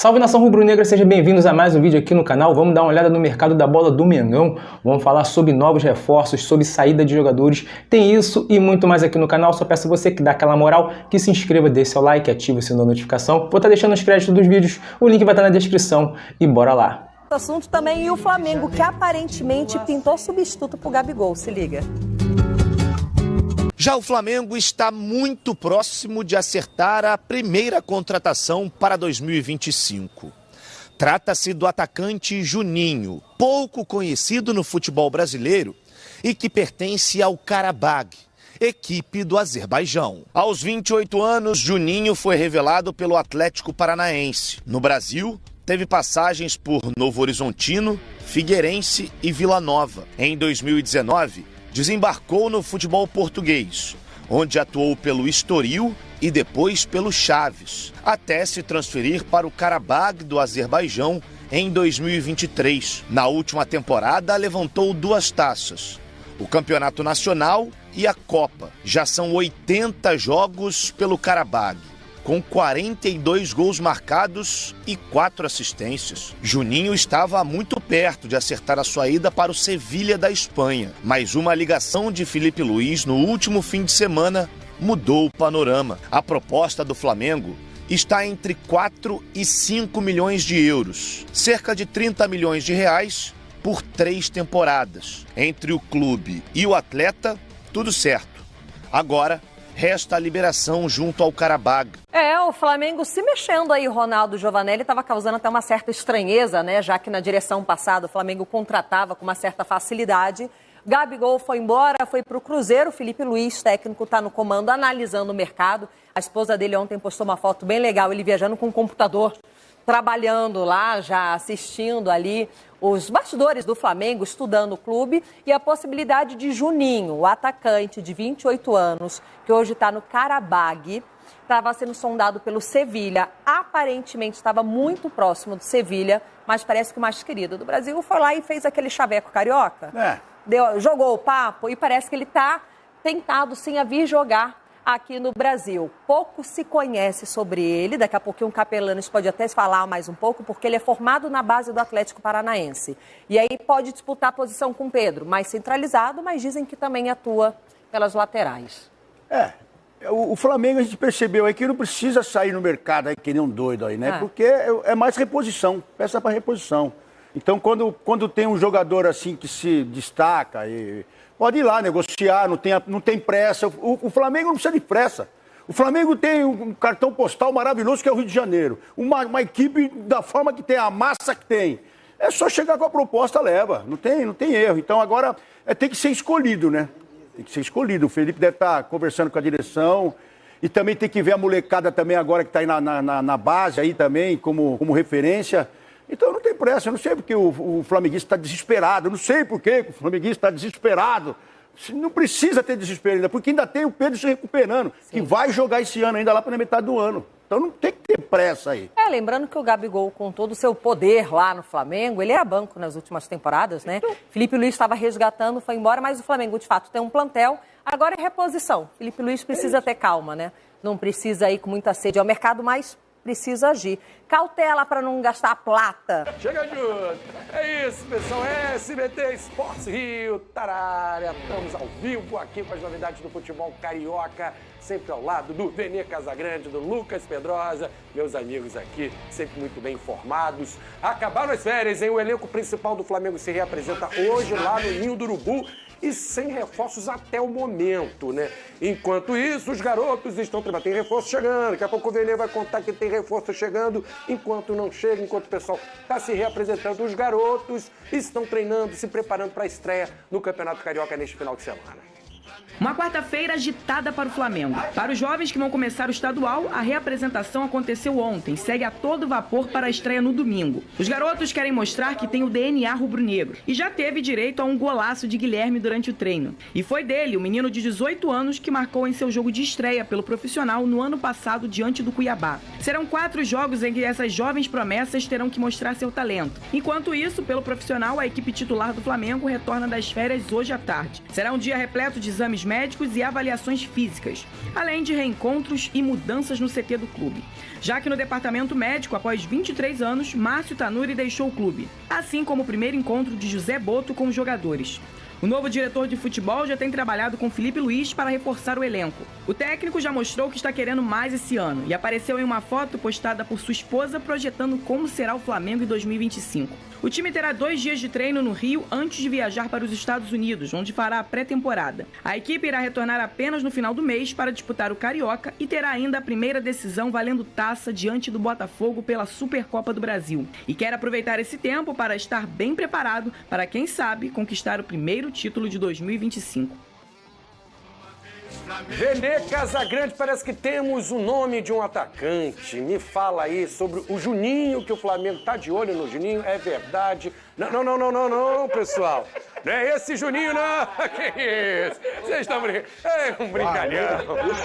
Salve nação rubro-negra, sejam bem-vindos a mais um vídeo aqui no canal. Vamos dar uma olhada no mercado da bola do Mengão. Vamos falar sobre novos reforços, sobre saída de jogadores. Tem isso e muito mais aqui no canal. Só peço você que dá aquela moral, que se inscreva, dê seu like, ative o sininho da notificação. Vou estar deixando os créditos dos vídeos, o link vai estar na descrição e bora lá. Assunto também e o Flamengo, que aparentemente pintou substituto pro Gabigol, se liga. Já o Flamengo está muito próximo de acertar a primeira contratação para 2025. Trata-se do atacante Juninho, pouco conhecido no futebol brasileiro e que pertence ao Qarabag, equipe do Azerbaijão. Aos 28 anos, Juninho foi revelado pelo Atlético Paranaense. No Brasil, teve passagens por Novo Horizontino, Figueirense e Vila Nova. Em 2019, desembarcou no futebol português, onde atuou pelo Estoril e depois pelo Chaves, até se transferir para o Qarabag do Azerbaijão em 2023. Na última temporada, levantou 2 taças, o Campeonato Nacional e a Copa. Já são 80 jogos pelo Qarabag, com 42 gols marcados e 4 assistências. Juninho estava muito perto de acertar a sua ida para o Sevilha da Espanha, mas uma ligação de Filipe Luís no último fim de semana mudou o panorama. A proposta do Flamengo está entre 4 e 5 milhões de euros, cerca de 30 milhões de reais por 3 temporadas. Entre o clube e o atleta, tudo certo. Agora, resta a liberação junto ao Qarabag. O Flamengo se mexendo aí, Ronaldo Giovanelli estava causando até uma certa estranheza, né? Já que na direção passada o Flamengo contratava com uma certa facilidade. Gabigol foi embora, foi para o Cruzeiro. Filipe Luís, técnico, está no comando, analisando o mercado. A esposa dele ontem postou uma foto bem legal, ele viajando com um computador, trabalhando lá, já assistindo ali os bastidores do Flamengo, estudando o clube, e a possibilidade de Juninho, o atacante de 28 anos, que hoje está no Qarabag, estava sendo sondado pelo Sevilha. Aparentemente estava muito próximo do Sevilha, mas parece que o mais querido do Brasil foi lá e fez aquele chaveco carioca. Jogou o papo e parece que ele está tentado sim a vir jogar aqui no Brasil. Pouco se conhece sobre ele, daqui a pouquinho o Capelanes pode até falar mais um pouco, porque ele é formado na base do Atlético Paranaense. E aí pode disputar a posição com o Pedro, mais centralizado, mas dizem que também atua pelas laterais. O Flamengo a gente percebeu aí que não precisa sair no mercado aí que nem um doido aí, né? Porque é mais reposição, peça para reposição. Então quando tem um jogador assim que se destaca, pode ir lá negociar, não tem pressa. O Flamengo não precisa de pressa. O Flamengo tem um cartão postal maravilhoso que é o Rio de Janeiro. Uma equipe da forma que tem, a massa que tem. É só chegar com a proposta, leva. Não tem erro. Então agora tem que ser escolhido, né? Tem que ser escolhido. O Felipe deve estar conversando com a direção. E também tem que ver a molecada também agora que está aí na base aí também, como referência. Então não tem pressa, eu não sei porque o flamenguista está desesperado, eu não sei por que o flamenguista está desesperado. Não precisa ter desespero ainda, porque ainda tem o Pedro se recuperando, que vai jogar esse ano ainda lá para a metade do ano. Então não tem que ter pressa aí. Lembrando que o Gabigol, com todo o seu poder lá no Flamengo, ele era banco nas últimas temporadas, né? Então... Filipe Luís estava resgatando, foi embora, mas o Flamengo de fato tem um plantel, agora é reposição. Filipe Luís precisa ter calma, né? Não precisa ir com muita sede ao mercado, mas precisa agir. Cautela para não gastar plata. Chega junto. É isso, pessoal. SBT Esportes Rio, tarará. Estamos ao vivo aqui com as novidades do futebol carioca, sempre ao lado do Vene Casagrande, do Lucas Pedrosa, meus amigos aqui, sempre muito bem informados. Acabaram as férias, hein? O elenco principal do Flamengo se reapresenta hoje lá no Ninho do Urubu, e sem reforços até o momento, né? Enquanto isso, os garotos estão trabalhando. Tem reforço chegando, daqui a pouco o Vene vai contar que tem reforço chegando. Enquanto não chega, enquanto o pessoal está se reapresentando, os garotos estão treinando, se preparando para a estreia no Campeonato Carioca neste final de semana. Uma quarta-feira agitada para o Flamengo. Para os jovens que vão começar o estadual, a reapresentação aconteceu ontem. Segue a todo vapor para a estreia no domingo. Os garotos querem mostrar que tem o DNA rubro-negro. E já teve direito a um golaço de Guilherme durante o treino. E foi dele, o menino de 18 anos, que marcou em seu jogo de estreia pelo profissional no ano passado diante do Cuiabá. Serão 4 jogos em que essas jovens promessas terão que mostrar seu talento. Enquanto isso, pelo profissional, a equipe titular do Flamengo retorna das férias hoje à tarde. Será um dia repleto de exames exames médicos e avaliações físicas, além de reencontros e mudanças no CT do clube. Já que no departamento médico, após 23 anos, Márcio Tanuri deixou o clube, assim como o primeiro encontro de José Boto com os jogadores. O novo diretor de futebol já tem trabalhado com Felipe Luiz para reforçar o elenco. O técnico já mostrou que está querendo mais esse ano e apareceu em uma foto postada por sua esposa projetando como será o Flamengo em 2025. O time terá 2 dias de treino no Rio antes de viajar para os Estados Unidos, onde fará a pré-temporada. A equipe irá retornar apenas no final do mês para disputar o Carioca e terá ainda a primeira decisão valendo taça diante do Botafogo pela Supercopa do Brasil. E quer aproveitar esse tempo para estar bem preparado para, quem sabe, conquistar o primeiro título de 2025. Vene Casagrande, parece que temos o nome de um atacante. Me fala aí sobre o Juninho, que o Flamengo tá de olho no Juninho, é verdade? Não, pessoal. Não é esse Juninho, não. Que isso? Vocês estão brincando. É um brincalhão.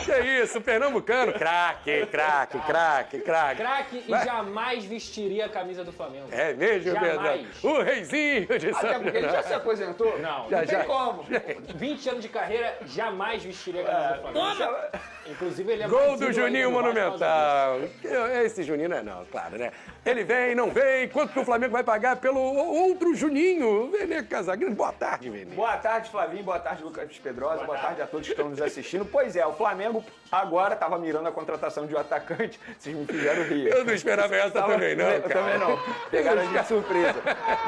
Que isso, pernambucano. Craque. Craque e jamais vestiria a camisa do Flamengo. É mesmo, verdade. O reizinho de São Até porque ele já se aposentou. Não tem como. 20 anos de carreira, jamais vestiria a camisa do Flamengo. Inclusive, ele é Gol do Juninho Monumental. Esse Juninho não é não, claro, né? Ele vem, não vem. Quanto que o Flamengo vai pagar pelo outro Juninho? Vene Casagrande. Boa tarde, Vene. Boa tarde, Flavinho. Boa tarde, Lucas Pedrosa. Boa tarde a todos que estão nos assistindo. Pois é, o Flamengo agora estava mirando a contratação de um atacante. Vocês me fizeram rir. Eu não esperava essa também, não, Eu também não. Pegaram a gente de surpresa.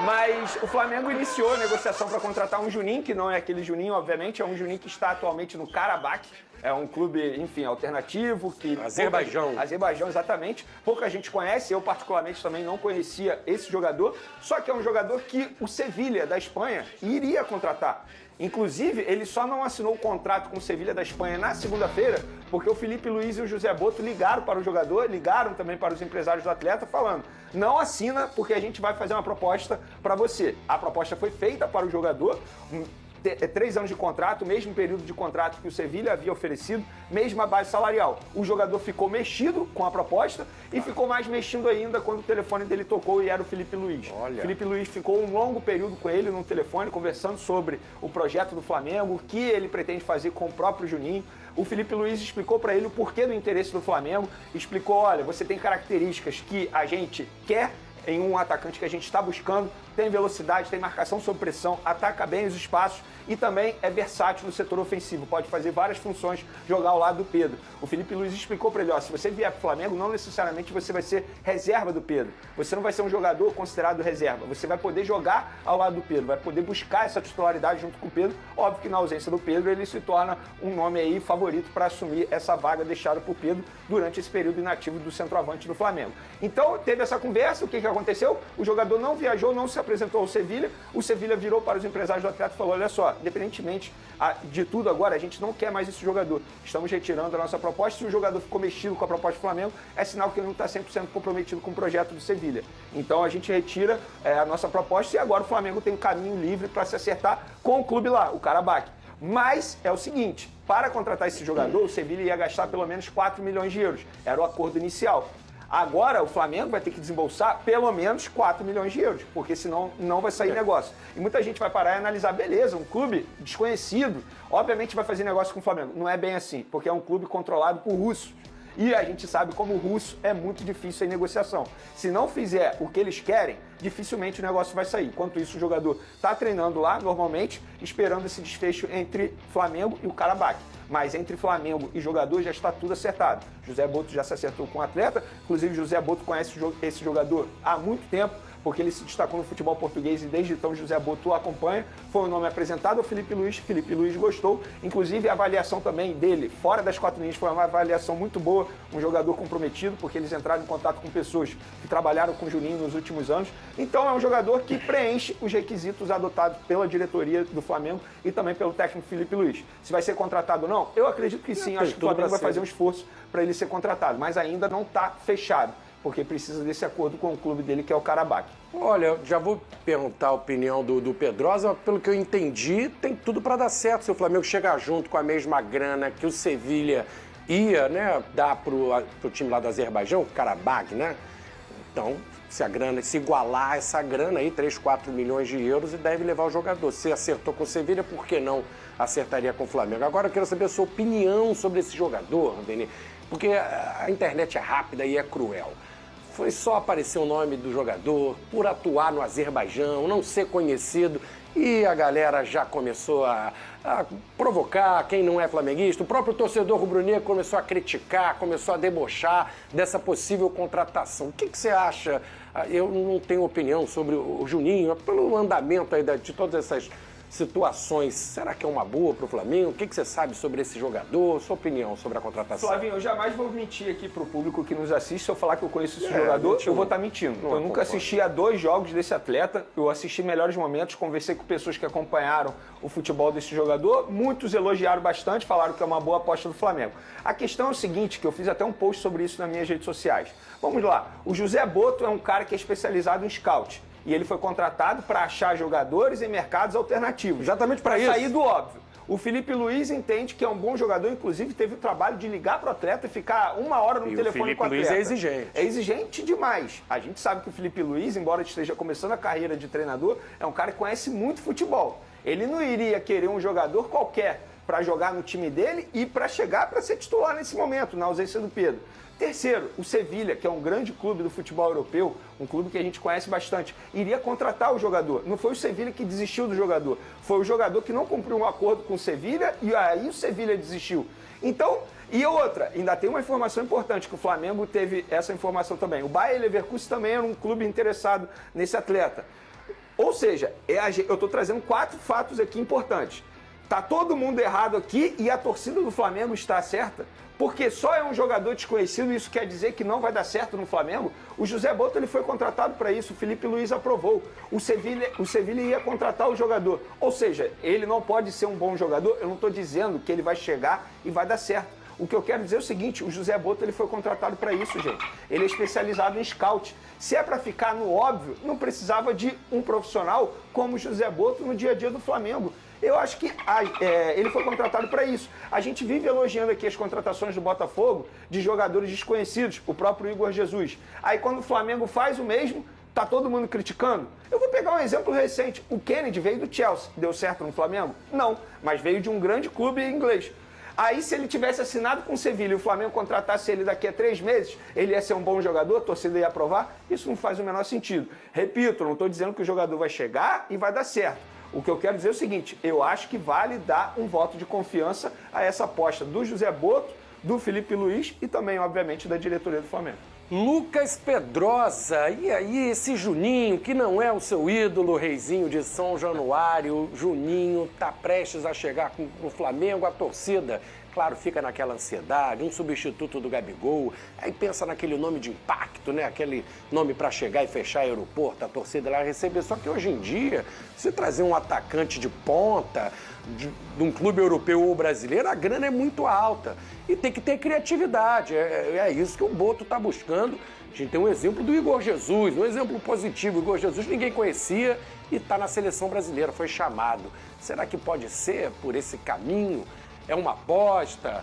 Mas o Flamengo iniciou a negociação para contratar um Juninho, que não é aquele Juninho, obviamente, é um Juninho que está atualmente no Karabakh. É um clube, enfim, alternativo. Azerbaijão. Azerbaijão, exatamente. Pouca gente conhece, eu particularmente também não conhecia esse jogador. Só que é um jogador que o Sevilha, da Espanha, iria contratar. Inclusive, ele só não assinou o contrato com o Sevilha da Espanha na segunda-feira, porque o Felipe Luiz e o José Boto ligaram para o jogador, ligaram também para os empresários do atleta, falando: não assina porque a gente vai fazer uma proposta para você. A proposta foi feita para o jogador. 3 anos de contrato, mesmo período de contrato que o Sevilha havia oferecido, mesma base salarial. O jogador ficou mexido com a proposta e ficou mais mexido ainda quando o telefone dele tocou e era o Felipe Luiz. Olha. Felipe Luiz ficou um longo período com ele no telefone, conversando sobre o projeto do Flamengo, o que ele pretende fazer com o próprio Juninho. O Felipe Luiz explicou para ele o porquê do interesse do Flamengo, explicou: olha, você tem características que a gente quer em um atacante que a gente está buscando, tem velocidade, tem marcação sob pressão, ataca bem os espaços e também é versátil no setor ofensivo, pode fazer várias funções, jogar ao lado do Pedro. O Felipe Luiz explicou para ele: ó, se você vier para o Flamengo, não necessariamente você vai ser reserva do Pedro, você não vai ser um jogador considerado reserva, você vai poder jogar ao lado do Pedro, vai poder buscar essa titularidade junto com o Pedro. Óbvio que na ausência do Pedro, ele se torna um nome aí favorito para assumir essa vaga deixada por Pedro durante esse período inativo do centroavante do Flamengo. Então, teve essa conversa, o que aconteceu? O jogador não viajou, não se apresentou ao Sevilha, o Sevilha virou para os empresários do atleta e falou: olha só, independentemente de tudo agora, a gente não quer mais esse jogador, estamos retirando a nossa proposta. Se o jogador ficou mexido com a proposta do Flamengo, é sinal que ele não está 100% comprometido com o projeto do Sevilha. Então a gente retira a nossa proposta e agora o Flamengo tem um caminho livre para se acertar com o clube lá, o Karabakh. Mas é o seguinte, para contratar esse jogador, o Sevilha ia gastar pelo menos 4 milhões de euros, era o acordo inicial. Agora o Flamengo vai ter que desembolsar pelo menos 4 milhões de euros, porque senão não vai sair negócio. E muita gente vai parar e analisar: beleza, um clube desconhecido, obviamente vai fazer negócio com o Flamengo. Não é bem assim, porque é um clube controlado por russos. E a gente sabe como o russo é muito difícil em negociação. Se não fizer o que eles querem, dificilmente o negócio vai sair. Enquanto isso, o jogador está treinando lá, normalmente, esperando esse desfecho entre Flamengo e o Karabakh. Mas entre Flamengo e jogador já está tudo acertado. José Boto já se acertou com o atleta, inclusive José Boto conhece esse jogador há muito tempo, porque ele se destacou no futebol português e desde então José Boto o acompanha. Foi um nome apresentado ao Felipe Luiz gostou, inclusive a avaliação também dele, fora das 4 linhas, foi uma avaliação muito boa, um jogador comprometido, porque eles entraram em contato com pessoas que trabalharam com o Juninho nos últimos anos. Então é um jogador que preenche os requisitos adotados pela diretoria do Flamengo e também pelo técnico Felipe Luiz. Se vai ser contratado ou não, eu acredito que sim, acho que o Flamengo vai fazer um esforço para ele ser contratado, mas ainda não está fechado, porque precisa desse acordo com o clube dele, que é o Karabakh. Olha, já vou perguntar a opinião do Pedrosa. Pelo que eu entendi, tem tudo para dar certo se o Flamengo chegar junto com a mesma grana que o Sevilha ia, né, dar pro time lá do Azerbaijão, o Karabakh, né? Então, se igualar essa grana aí, 3, 4 milhões de euros, e deve levar o jogador. Se acertou com o Sevilha, por que não acertaria com o Flamengo? Agora eu quero saber a sua opinião sobre esse jogador, Vini, porque a internet é rápida e é cruel. Foi só aparecer o nome do jogador, por atuar no Azerbaijão, não ser conhecido, e a galera já começou a provocar quem não é flamenguista. O próprio torcedor rubro-negro começou a criticar, começou a debochar dessa possível contratação. O que você acha? Eu não tenho opinião sobre o Juninho, pelo andamento aí de todas essas situações. Será que é uma boa para o Flamengo? O que você sabe sobre esse jogador? Sua opinião sobre a contratação? Flavinho, eu jamais vou mentir aqui para o público que nos assiste. Se eu falar que eu conheço esse jogador, eu vou estar mentindo. Eu nunca assisti a 2 jogos desse atleta. Eu assisti melhores momentos, conversei com pessoas que acompanharam o futebol desse jogador. Muitos elogiaram bastante, falaram que é uma boa aposta do Flamengo. A questão é o seguinte, que eu fiz até um post sobre isso nas minhas redes sociais. Vamos lá. O José Boto é um cara que é especializado em scout. E ele foi contratado para achar jogadores em mercados alternativos. Exatamente para isso. Sair do óbvio. O Felipe Luiz entende que é um bom jogador, inclusive teve o trabalho de ligar para o atleta e ficar 1 hora no telefone com o atleta. O Felipe Luiz é exigente. É exigente demais. A gente sabe que o Felipe Luiz, embora esteja começando a carreira de treinador, é um cara que conhece muito futebol. Ele não iria querer um jogador qualquer para jogar no time dele e para chegar para ser titular nesse momento, na ausência do Pedro. Terceiro, o Sevilha, que é um grande clube do futebol europeu, um clube que a gente conhece bastante, iria contratar o jogador. Não foi o Sevilha que desistiu do jogador, foi o jogador que não cumpriu um acordo com o Sevilha e aí o Sevilha desistiu. Então, e outra, ainda tem uma informação importante, que o Flamengo teve essa informação também. O Bayer Leverkusen também era um clube interessado nesse atleta. Ou seja, eu estou trazendo 4 fatos aqui importantes. Tá todo mundo errado aqui e a torcida do Flamengo está certa, porque só é um jogador desconhecido, isso quer dizer que não vai dar certo no Flamengo. O José Boto ele foi contratado para isso, o Felipe Luiz aprovou. O Sevilha ia contratar o jogador. Ou seja, ele não pode ser um bom jogador, eu não estou dizendo que ele vai chegar e vai dar certo. O que eu quero dizer é o seguinte, o José Boto ele foi contratado para isso, gente. Ele é especializado em scout. Se é para ficar no óbvio, não precisava de um profissional como o José Boto no dia a dia do Flamengo. Eu acho que ele foi contratado para isso. A gente vive elogiando aqui as contratações do Botafogo de jogadores desconhecidos, o próprio Igor Jesus. Aí quando o Flamengo faz o mesmo, tá todo mundo criticando. Eu vou pegar um exemplo recente. O Kennedy veio do Chelsea. Deu certo no Flamengo? Não, mas veio de um grande clube inglês. Aí, se ele tivesse assinado com o Sevilha e o Flamengo contratasse ele daqui a 3 meses, ele ia ser um bom jogador, a torcida ia aprovar? Isso não faz o menor sentido. Repito, não estou dizendo que o jogador vai chegar e vai dar certo. O que eu quero dizer é o seguinte, eu acho que vale dar um voto de confiança a essa aposta do José Boto, do Felipe Luiz e também, obviamente, da diretoria do Flamengo. Lucas Pedrosa, e aí esse Juninho, que não é o seu ídolo, reizinho de São Januário, Juninho tá prestes a chegar com o Flamengo, a torcida, claro, fica naquela ansiedade, um substituto do Gabigol, aí pensa naquele nome de impacto, né, aquele nome para chegar e fechar aeroporto, a torcida lá receber, só que hoje em dia, se trazer um atacante de ponta, de um clube europeu ou brasileiro, a grana é muito alta. E tem que ter criatividade, é isso que o Boto está buscando. A gente tem um exemplo do Igor Jesus, um exemplo positivo. O Igor Jesus ninguém conhecia e está na seleção brasileira, foi chamado. Será que pode ser por esse caminho? É uma aposta?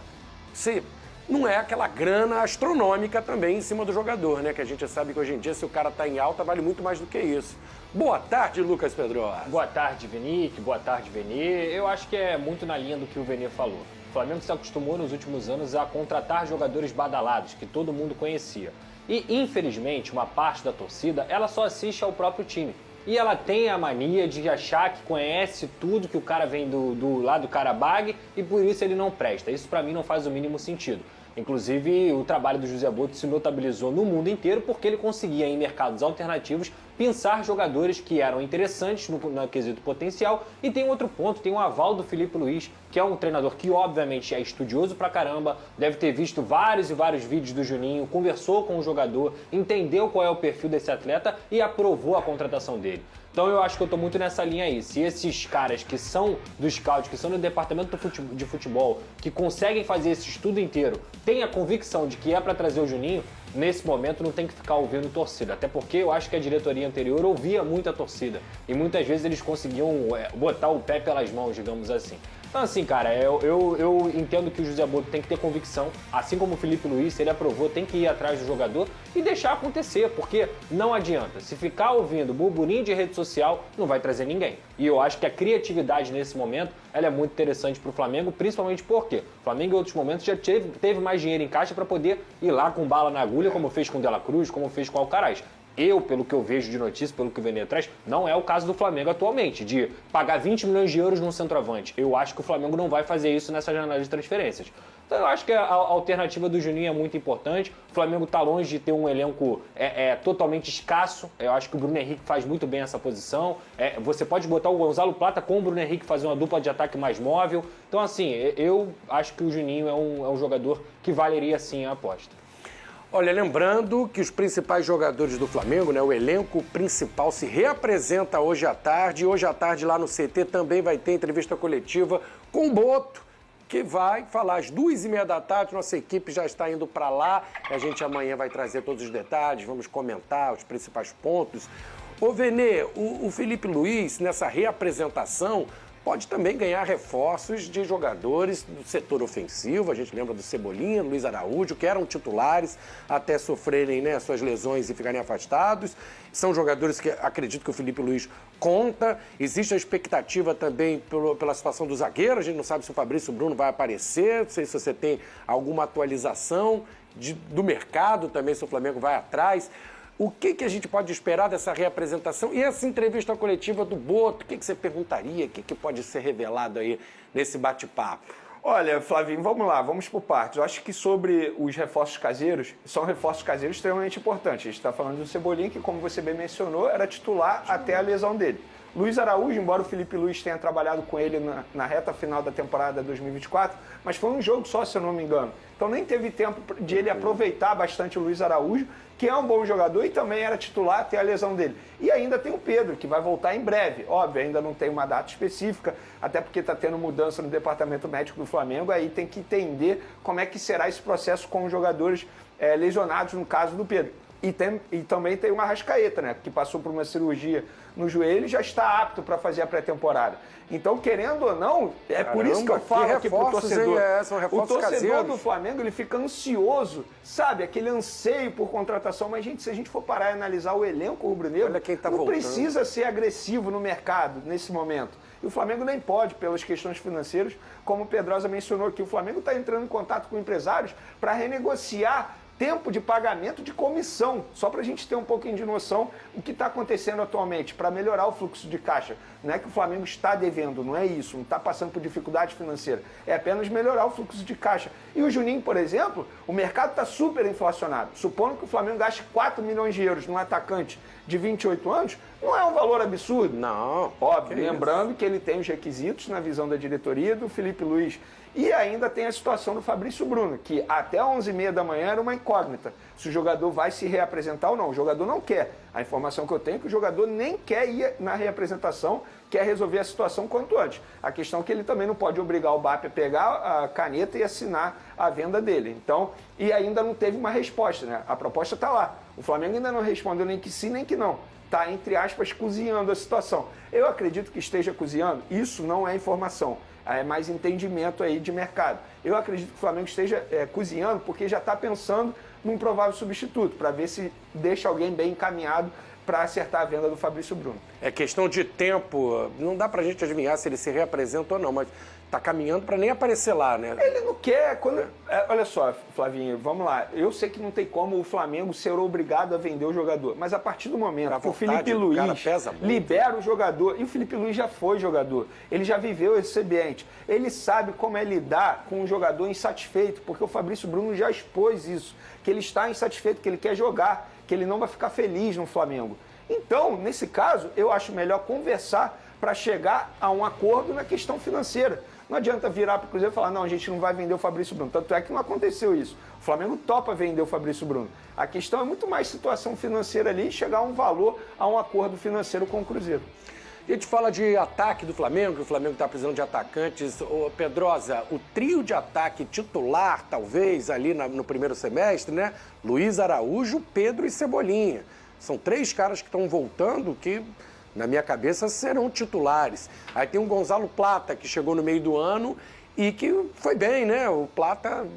Se não é aquela grana astronômica também em cima do jogador, né? Que a gente sabe que hoje em dia, se o cara está em alta, vale muito mais do que isso. Boa tarde, Lucas Pedrosa. Boa tarde, Vinique. Boa tarde, Vene. Eu acho que é muito na linha do que o Vene falou. O Flamengo se acostumou nos últimos anos a contratar jogadores badalados, que todo mundo conhecia. E, infelizmente, uma parte da torcida, ela só assiste ao próprio time. E ela tem a mania de achar que conhece tudo, que o cara vem do lado do Karabag e por isso ele não presta. Isso pra mim não faz o mínimo sentido. Inclusive, o trabalho do José Boto se notabilizou no mundo inteiro porque ele conseguia, em mercados alternativos, pensar jogadores que eram interessantes no quesito potencial. E tem outro ponto, tem um aval do Felipe Luiz, que é um treinador que obviamente é estudioso pra caramba, deve ter visto vários e vários vídeos do Juninho, conversou com o jogador, entendeu qual é o perfil desse atleta e aprovou a contratação dele. Então eu acho que eu tô muito nessa linha aí. Se esses caras que são do scout, que são do departamento de futebol, que conseguem fazer esse estudo inteiro, têm a convicção de que é para trazer o Juninho, nesse momento não tem que ficar ouvindo torcida, até porque eu acho que a diretoria anterior ouvia muita torcida e muitas vezes eles conseguiam botar o pé pelas mãos, digamos assim. Então assim, cara, eu entendo que o José Boto tem que ter convicção, assim como o Felipe Luiz, se ele aprovou, tem que ir atrás do jogador e deixar acontecer, porque não adianta. Se ficar ouvindo burburinho de rede social, não vai trazer ninguém. E eu acho que a criatividade nesse momento, ela é muito interessante para o Flamengo, principalmente porque o Flamengo em outros momentos já teve mais dinheiro em caixa para poder ir lá com bala na agulha, como fez com o De La Cruz, como fez com o Alcaraz. Pelo que eu vejo de notícia, pelo que o Vene traz, não é o caso do Flamengo atualmente, de pagar 20 milhões de euros num centroavante. Eu acho que o Flamengo não vai fazer isso nessa janela de transferências. Então eu acho que a alternativa do Juninho é muito importante. O Flamengo está longe de ter um elenco totalmente escasso. Eu acho que o Bruno Henrique faz muito bem essa posição. Você pode botar o Gonzalo Plata com o Bruno Henrique, fazer uma dupla de ataque mais móvel. Então assim, eu acho que o Juninho é um jogador que valeria sim a aposta. Olha, lembrando que os principais jogadores do Flamengo, né, o elenco principal, se reapresenta hoje à tarde. E hoje à tarde lá no CT também vai ter entrevista coletiva com o Boto, que vai falar às 2h30 da tarde. Nossa equipe já está indo para lá. A gente amanhã vai trazer todos os detalhes, vamos comentar os principais pontos. Ô Vene, o Felipe Luiz, nessa reapresentação, pode também ganhar reforços de jogadores do setor ofensivo. A gente lembra do Cebolinha, Luiz Araújo, que eram titulares até sofrerem, né, suas lesões e ficarem afastados. São jogadores que acredito que o Felipe Luiz conta. Existe a expectativa também pela situação do zagueiro. A gente não sabe se o Fabrício Bruno vai aparecer. Não sei se você tem alguma atualização do mercado também, se o Flamengo vai atrás. O que a gente pode esperar dessa reapresentação? E essa entrevista coletiva do Boto, o que você perguntaria? O que pode ser revelado aí nesse bate-papo? Olha, Flavinho, vamos lá, vamos por partes. Eu acho que sobre os reforços caseiros, são reforços caseiros extremamente importantes. A gente está falando do Cebolinha, que, como você bem mencionou, era titular até a lesão dele. Luiz Araújo, embora o Felipe Luiz tenha trabalhado com ele na reta final da temporada 2024, mas foi um jogo só, se eu não me engano. Então nem teve tempo de ele aproveitar bastante o Luiz Araújo, que é um bom jogador e também era titular até a lesão dele. E ainda tem o Pedro, que vai voltar em breve. Óbvio, ainda não tem uma data específica, até porque está tendo mudança no departamento médico do Flamengo, aí tem que entender como é que será esse processo com os jogadores lesionados, no caso do Pedro. E também tem o Arrascaeta, né, que passou por uma cirurgia no joelho e já está apto para fazer a pré-temporada. Então, querendo ou não, por isso que eu falo aqui pro torcedor. O torcedor do Flamengo, ele fica ansioso, sabe? Aquele anseio por contratação. Mas, gente, se a gente for parar e analisar o elenco rubro-negro, não precisa ser agressivo no mercado nesse momento. E o Flamengo nem pode, pelas questões financeiras, como o Pedrosa mencionou aqui. O Flamengo está entrando em contato com empresários para renegociar tempo de pagamento de comissão, só para a gente ter um pouquinho de noção do que está acontecendo atualmente, para melhorar o fluxo de caixa. Não é que o Flamengo está devendo, não é isso, não está passando por dificuldade financeira, é apenas melhorar o fluxo de caixa. E o Juninho, por exemplo, o mercado está super inflacionado. Supondo que o Flamengo gaste 4 milhões de euros num atacante de 28 anos, não é um valor absurdo. Não. Óbvio, lembrando que ele tem os requisitos na visão da diretoria do Felipe Luiz. E ainda tem a situação do Fabrício Bruno, que até 11h30 da manhã era uma incógnita. Se o jogador vai se reapresentar ou não. O jogador não quer. A informação que eu tenho é que o jogador nem quer ir na reapresentação, quer resolver a situação quanto antes. A questão é que ele também não pode obrigar o BAP a pegar a caneta e assinar a venda dele. Então, e ainda não teve uma resposta, né? A proposta está lá. O Flamengo ainda não respondeu nem que sim, nem que não. Está, entre aspas, cozinhando a situação. Eu acredito que esteja cozinhando. Isso não é informação. É mais entendimento aí de mercado. Eu acredito que o Flamengo esteja cozinhando porque já está pensando num provável substituto, para ver se deixa alguém bem encaminhado para acertar a venda do Fabrício Bruno. É questão de tempo, não dá pra gente adivinhar se ele se reapresenta ou não, mas tá caminhando para nem aparecer lá, né? Ele não quer. Olha só, Flavinho, vamos lá. Eu sei que não tem como o Flamengo ser obrigado a vender o jogador, mas a partir do momento que o Felipe Luiz libera o jogador, e o Felipe Luiz já foi jogador, ele já viveu esse ambiente, ele sabe como é lidar com um jogador insatisfeito, porque o Fabrício Bruno já expôs isso, que ele está insatisfeito, que ele quer jogar, que ele não vai ficar feliz no Flamengo. Então, nesse caso, eu acho melhor conversar para chegar a um acordo na questão financeira. Não adianta virar para o Cruzeiro e falar, não, a gente não vai vender o Fabrício Bruno. Tanto é que não aconteceu isso. O Flamengo topa vender o Fabrício Bruno. A questão é muito mais situação financeira ali e chegar a um valor, a um acordo financeiro com o Cruzeiro. E a gente fala de ataque do Flamengo, que o Flamengo está precisando de atacantes. Ô, Pedrosa, o trio de ataque titular, talvez, ali no primeiro semestre, né? Luiz Araújo, Pedro e Cebolinha. São 3 caras que estão voltando que, na minha cabeça, serão titulares. Aí tem o Gonzalo Plata, que chegou no meio do ano e que foi bem, né? O Plata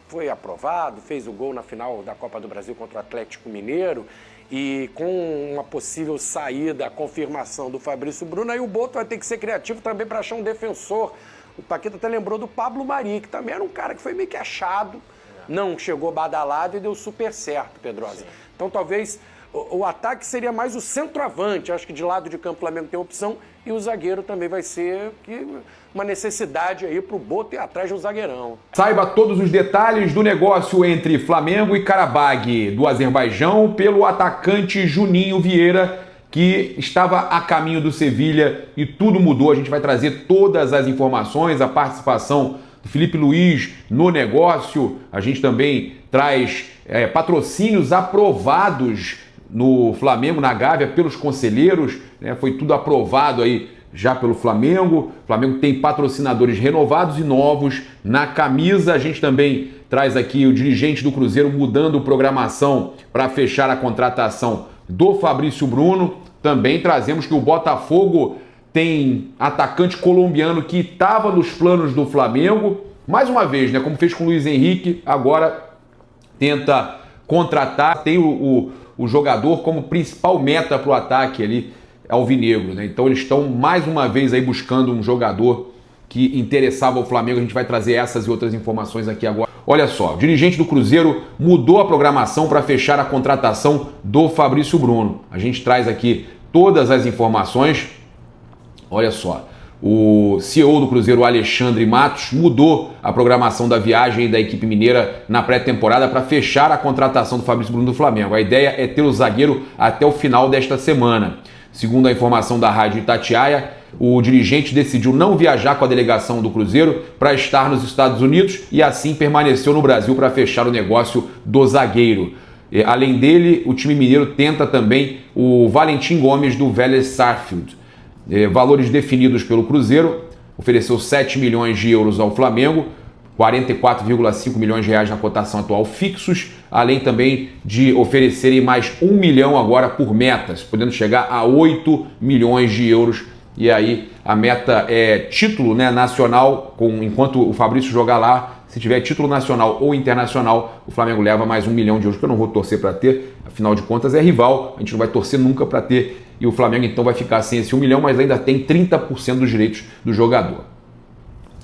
foi aprovado, fez o gol na final da Copa do Brasil contra o Atlético Mineiro. E com uma possível saída, a confirmação do Fabrício Bruno, aí o Boto vai ter que ser criativo também para achar um defensor. O Paquito até lembrou do Pablo Mari, que também era um cara que foi meio que achado, não chegou badalado e deu super certo, Pedrosa. Então talvez o ataque seria mais o centroavante. Acho que de lado de campo o Flamengo tem opção e o zagueiro também vai ser uma necessidade aí para o Boto ir atrás de um zagueirão. Saiba todos os detalhes do negócio entre Flamengo e Qarabag do Azerbaijão pelo atacante Juninho Vieira, que estava a caminho do Sevilha e tudo mudou. A gente vai trazer todas as informações, a participação do Filipe Luiz no negócio. A gente também traz patrocínios aprovados no Flamengo, na Gávea, pelos conselheiros, né? Foi tudo aprovado aí já pelo Flamengo. O Flamengo tem patrocinadores renovados e novos na camisa. A gente também traz aqui o dirigente do Cruzeiro mudando programação para fechar a contratação do Fabrício Bruno. Também trazemos que o Botafogo tem atacante colombiano que estava nos planos do Flamengo. Mais uma vez, né, como fez com o Luiz Henrique, agora tenta contratar, tem o jogador como principal meta para o ataque ali alvinegro, né? Então eles estão mais uma vez aí buscando um jogador que interessava ao Flamengo. A gente vai trazer essas e outras informações aqui agora. Olha só, o dirigente do Cruzeiro mudou a programação para fechar a contratação do Fabrício Bruno. A gente traz aqui todas as informações. Olha só, o CEO do Cruzeiro, Alexandre Matos, mudou a programação da viagem da equipe mineira na pré-temporada para fechar a contratação do Fabrício Bruno do Flamengo. A ideia é ter o zagueiro até o final desta semana. Segundo a informação da Rádio Itatiaia, o dirigente decidiu não viajar com a delegação do Cruzeiro para estar nos Estados Unidos e assim permaneceu no Brasil para fechar o negócio do zagueiro. Além dele, o time mineiro tenta também o Valentim Gomes do Vélez Sarsfield. Valores definidos pelo Cruzeiro, ofereceu 7 milhões de euros ao Flamengo, 44,5 milhões de reais na cotação atual fixos, além também de oferecerem mais 1 milhão agora por metas, podendo chegar a 8 milhões de euros. E aí a meta é título, né, nacional, enquanto o Fabrício jogar lá, se tiver título nacional ou internacional, o Flamengo leva mais 1 milhão de euros, que eu não vou torcer para ter, afinal de contas é rival, a gente não vai torcer nunca para ter, e o Flamengo então vai ficar sem esse 1 milhão, mas ainda tem 30% dos direitos do jogador.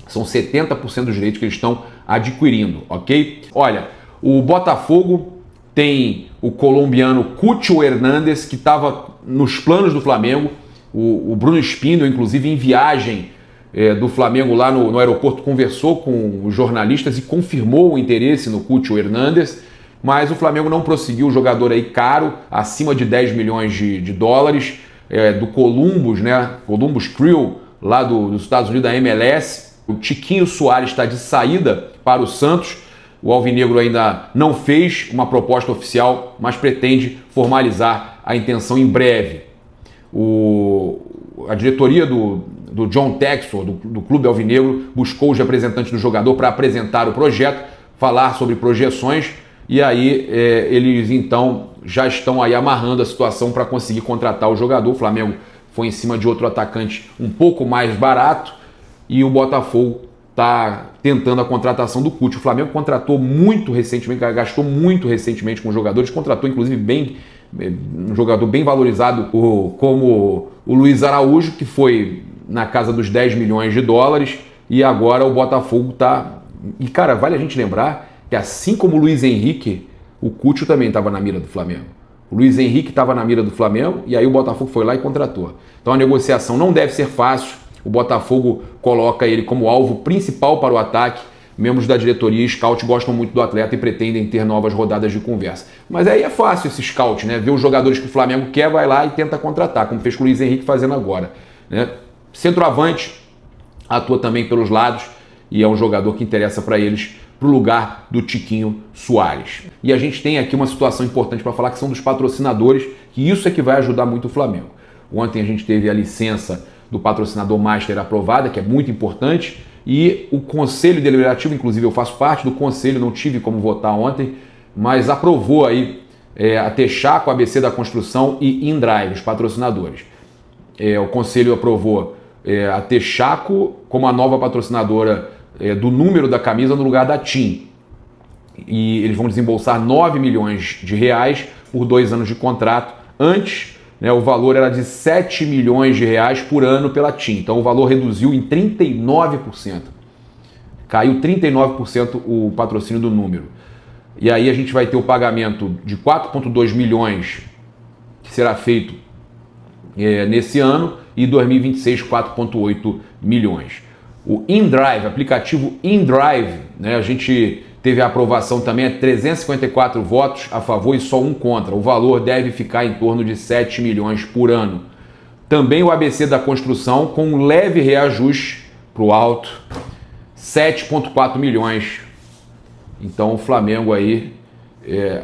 São 70% dos direitos que eles estão adquirindo, ok? Olha, o Botafogo tem o colombiano Cucho Hernández, que estava nos planos do Flamengo. O Bruno Spindel, inclusive, em viagem do Flamengo lá no aeroporto, conversou com os jornalistas e confirmou o interesse no Cucho Hernández, mas o Flamengo não prosseguiu. O jogador aí caro, acima de 10 milhões de dólares, do Columbus, né? Columbus Crew, lá dos Estados Unidos, da MLS. O Tiquinho Soares está de saída para o Santos. O alvinegro ainda não fez uma proposta oficial, mas pretende formalizar a intenção em breve. A diretoria do John Textor, do Clube Alvinegro, buscou os representantes do jogador para apresentar o projeto, falar sobre projeções, e aí eles então já estão aí amarrando a situação para conseguir contratar o jogador. O Flamengo foi em cima de outro atacante um pouco mais barato e o Botafogo está tentando a contratação do Cucho. O Flamengo contratou muito recentemente, gastou muito recentemente com jogadores, contratou inclusive um jogador bem valorizado como o Luiz Araújo, que foi na casa dos 10 milhões de dólares, e agora o Botafogo está... E, cara, vale a gente lembrar que assim como o Luiz Henrique, o Cucho também estava na mira do Flamengo. O Luiz Henrique estava na mira do Flamengo e aí o Botafogo foi lá e contratou. Então a negociação não deve ser fácil. O Botafogo coloca ele como alvo principal para o ataque. Membros da diretoria e scout gostam muito do atleta e pretendem ter novas rodadas de conversa. Mas aí é fácil esse scout, né? Ver os jogadores que o Flamengo quer, vai lá e tenta contratar, como fez com o Luiz Henrique fazendo agora, né? Centroavante, atua também pelos lados e é um jogador que interessa para eles, para o lugar do Tiquinho Soares. E a gente tem aqui uma situação importante para falar, que são dos patrocinadores, que isso é que vai ajudar muito o Flamengo. Ontem a gente teve a licença do patrocinador Master aprovada, que é muito importante, e o Conselho Deliberativo, inclusive eu faço parte do Conselho, não tive como votar ontem, mas aprovou aí a Texaco, ABC da Construção e InDrive, os patrocinadores. O Conselho aprovou a Texaco como a nova patrocinadora do número da camisa no lugar da TIM. E eles vão desembolsar 9 milhões de reais por 2 anos de contrato. Antes, o valor era de 7 milhões de reais por ano pela TIM. Então o valor reduziu em 39%. Caiu 39% o patrocínio do número. E aí a gente vai ter o pagamento de 4,2 milhões que será feito nesse ano e 2026 4,8 milhões. O InDrive, aplicativo InDrive, a gente teve a aprovação também, 354 votos a favor e só 1 contra. O valor deve ficar em torno de 7 milhões por ano. Também o ABC da Construção, com um leve reajuste para o alto, 7,4 milhões. Então o Flamengo aí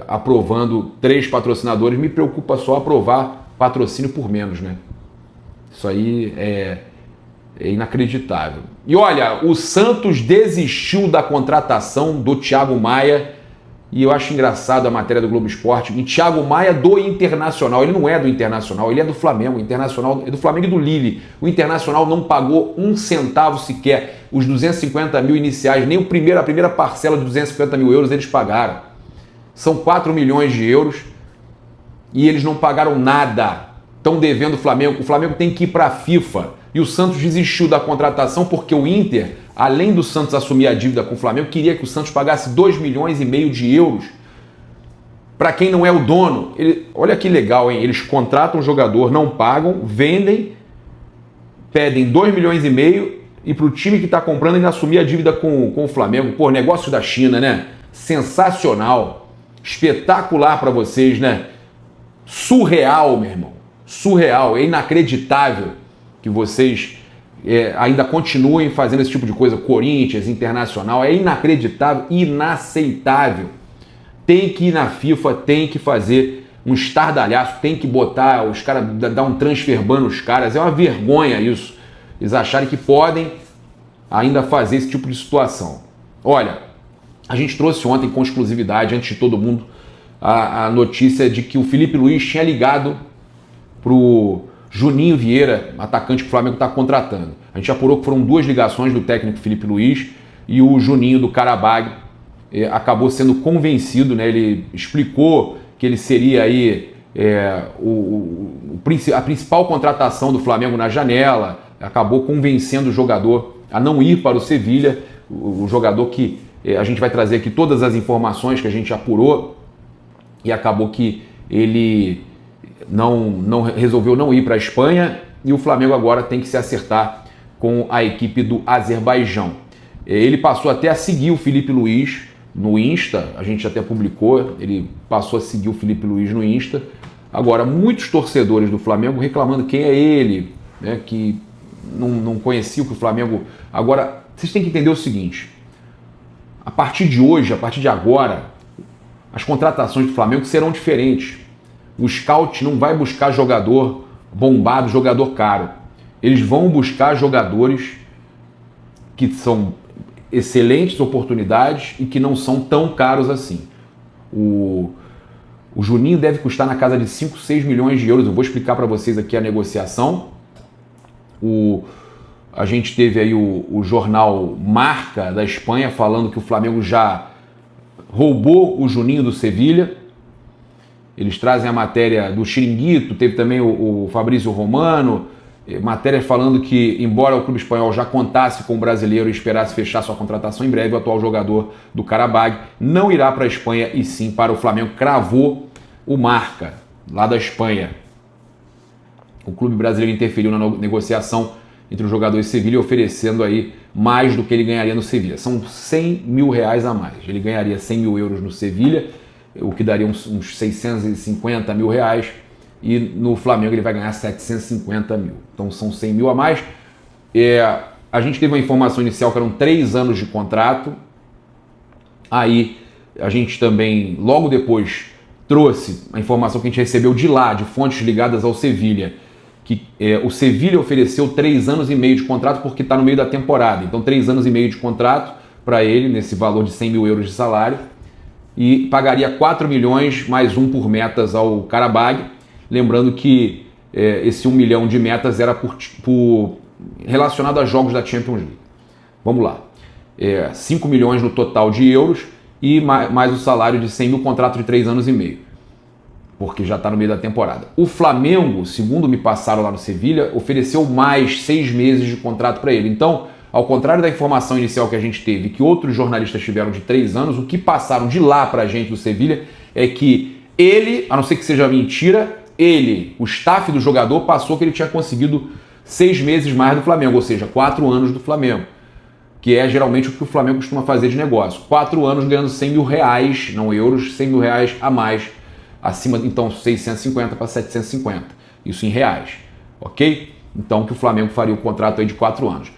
aprovando 3 patrocinadores. Me preocupa só aprovar patrocínio por menos, né? Isso aí é inacreditável. E olha, o Santos desistiu da contratação do Thiago Maia, e eu acho engraçado a matéria do Globo Esporte. E Thiago Maia do Internacional, ele não é do Internacional, ele é do Flamengo. O Internacional é do Flamengo e do Lille. O Internacional não pagou 1 centavo sequer. Os 250 mil iniciais, nem a primeira parcela de 250 mil euros eles pagaram. São 4 milhões de euros e eles não pagaram nada. Estão devendo o Flamengo. O Flamengo tem que ir para a FIFA. E o Santos desistiu da contratação porque o Inter, além do Santos assumir a dívida com o Flamengo, queria que o Santos pagasse 2,5 milhões de euros para quem não é o dono. Olha que legal, hein? Eles contratam um jogador, não pagam, vendem, pedem 2,5 milhões e para o time que está comprando ainda assumir a dívida com o Flamengo. Pô, negócio da China, né? Sensacional. Espetacular para vocês, né? Surreal, meu irmão. Surreal. É inacreditável que vocês ainda continuem fazendo esse tipo de coisa. Corinthians, Internacional, é inacreditável, inaceitável. Tem que ir na FIFA, tem que fazer um estardalhaço, tem que botar os caras, dar um transfer ban nos caras. É uma vergonha isso. Eles acharem que podem ainda fazer esse tipo de situação. Olha, a gente trouxe ontem com exclusividade, antes de todo mundo, a notícia de que o Felipe Luiz tinha ligado pro Juninho Vieira, atacante que o Flamengo está contratando. A gente apurou que foram 2 ligações do técnico Felipe Luiz e o Juninho do Karabag acabou sendo convencido, né? Ele explicou que ele seria aí a principal contratação do Flamengo na janela, acabou convencendo o jogador a não ir para o Sevilha, o jogador que a gente vai trazer aqui todas as informações que a gente apurou, e acabou que ele não resolveu não ir para a Espanha, e o Flamengo agora tem que se acertar com a equipe do Azerbaijão. Ele passou até a seguir o Felipe Luiz no Insta, a gente até publicou, ele passou a seguir o Felipe Luiz no Insta. Agora, muitos torcedores do Flamengo reclamando quem é ele, né, que não conhecia o que o Flamengo... Agora, vocês têm que entender o seguinte, a partir de hoje, a partir de agora, as contratações do Flamengo serão diferentes. O scout não vai buscar jogador bombado, jogador caro. Eles vão buscar jogadores que são excelentes oportunidades e que não são tão caros assim. O Juninho deve custar na casa de 5, 6 milhões de euros. Eu vou explicar para vocês aqui a negociação. A gente teve aí o jornal Marca da Espanha falando que o Flamengo já roubou o Juninho do Sevilha. Eles trazem a matéria do Chiringuito, teve também o Fabrício Romano, matérias falando que, embora o clube espanhol já contasse com o brasileiro e esperasse fechar sua contratação em breve, o atual jogador do Karabag não irá para a Espanha e sim para o Flamengo. Cravou o Marca, lá da Espanha. O clube brasileiro interferiu na negociação entre o jogador e Sevilha, oferecendo aí mais do que ele ganharia no Sevilha. São 100 mil reais a mais. Ele ganharia 100 mil euros no Sevilha, o que daria uns 650 mil reais, e no Flamengo ele vai ganhar 750 mil. Então são 100 mil a mais. A gente teve uma informação inicial que eram 3 anos de contrato. Aí a gente também, logo depois, trouxe a informação que a gente recebeu de lá, de fontes ligadas ao Sevilha, que o Sevilha ofereceu 3 anos e meio de contrato porque está no meio da temporada. Então 3 anos e meio de contrato para ele, nesse valor de 100 mil euros de salário, e pagaria 4 milhões mais 1 por metas ao Qarabağ. Lembrando que esse 1 milhão de metas era relacionado a jogos da Champions League. Vamos lá. 5 milhões no total de euros e mais o salário de 100 mil, contrato de 3 anos e meio, porque já está no meio da temporada. O Flamengo, segundo me passaram lá no Sevilha, ofereceu mais 6 meses de contrato para ele. Então, ao contrário da informação inicial que a gente teve, que outros jornalistas tiveram de 3 anos, o que passaram de lá para a gente do Sevilha é que ele, a não ser que seja mentira, o staff do jogador, passou que ele tinha conseguido 6 meses mais do Flamengo, ou seja, 4 anos do Flamengo, que é geralmente o que o Flamengo costuma fazer de negócio. 4 anos ganhando 100 mil reais, não euros, 100 mil reais a mais, acima, então 650 para 750, isso em reais, ok? Então que o Flamengo faria o contrato aí de 4 anos.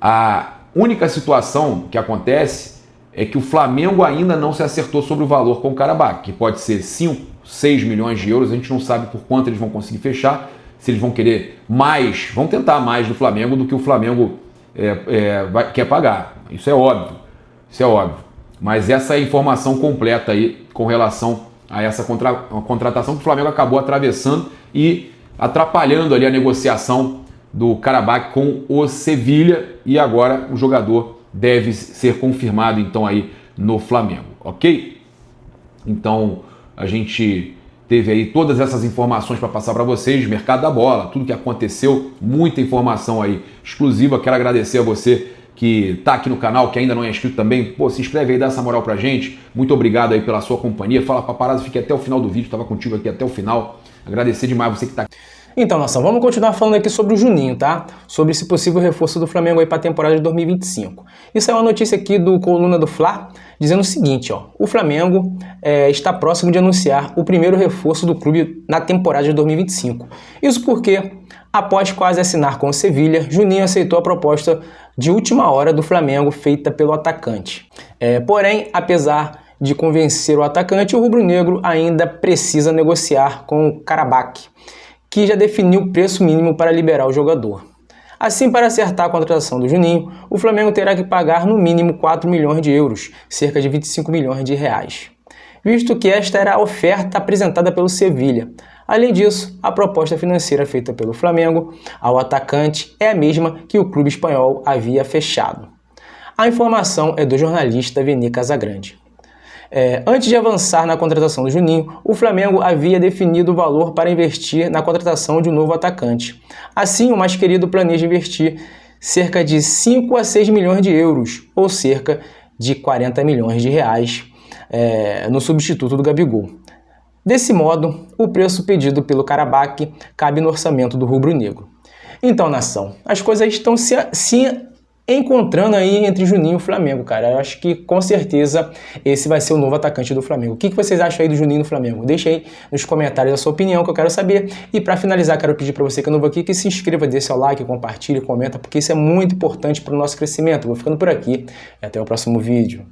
A única situação que acontece é que o Flamengo ainda não se acertou sobre o valor com o Qarabağ, que pode ser 5, 6 milhões de euros, a gente não sabe por quanto eles vão conseguir fechar, se eles vão querer mais, vão tentar mais do Flamengo do que o Flamengo quer pagar. Isso é óbvio, Mas essa é a informação completa aí com relação a essa contratação que o Flamengo acabou atravessando e atrapalhando ali a negociação do Qarabağ com o Sevilha, e agora o jogador deve ser confirmado então aí no Flamengo, ok? Então a gente teve aí todas essas informações para passar para vocês, mercado da bola, tudo que aconteceu, muita informação aí exclusiva. Quero agradecer a você que está aqui no canal, que ainda não é inscrito também. Pô, se inscreve aí, dá essa moral pra gente. Muito obrigado aí pela sua companhia. Fala Paparazzo, fique até o final do vídeo, estava contigo aqui até o final. Agradecer demais você que está aqui. Então, nação, vamos continuar falando aqui sobre o Juninho, tá? Sobre esse possível reforço do Flamengo aí para a temporada de 2025. Isso é uma notícia aqui do Coluna do Fla, dizendo o seguinte, ó. O Flamengo está próximo de anunciar o primeiro reforço do clube na temporada de 2025. Isso porque, após quase assinar com o Sevilha, Juninho aceitou a proposta de última hora do Flamengo feita pelo atacante. Porém, apesar de convencer o atacante, o rubro-negro ainda precisa negociar com o Qarabağ, que já definiu o preço mínimo para liberar o jogador. Assim, para acertar a contratação do Juninho, o Flamengo terá que pagar no mínimo 4 milhões de euros, cerca de 25 milhões de reais, visto que esta era a oferta apresentada pelo Sevilha. Além disso, a proposta financeira feita pelo Flamengo ao atacante é a mesma que o clube espanhol havia fechado. A informação é do jornalista Vene Casagrande. Antes de avançar na contratação do Juninho, o Flamengo havia definido o valor para investir na contratação de um novo atacante. Assim, o mais querido planeja investir cerca de 5 a 6 milhões de euros, ou cerca de 40 milhões de reais, no substituto do Gabigol. Desse modo, o preço pedido pelo Qarabağ cabe no orçamento do rubro-negro. Então, nação, as coisas estão se encontrando aí entre Juninho e o Flamengo, cara. Eu acho que com certeza esse vai ser o novo atacante do Flamengo. O que vocês acham aí do Juninho no Flamengo? Deixa aí nos comentários a sua opinião, que eu quero saber. E para finalizar, quero pedir para você que é novo aqui, que se inscreva, dê seu like, compartilhe, comenta, porque isso é muito importante para o nosso crescimento. Vou ficando por aqui e até o próximo vídeo.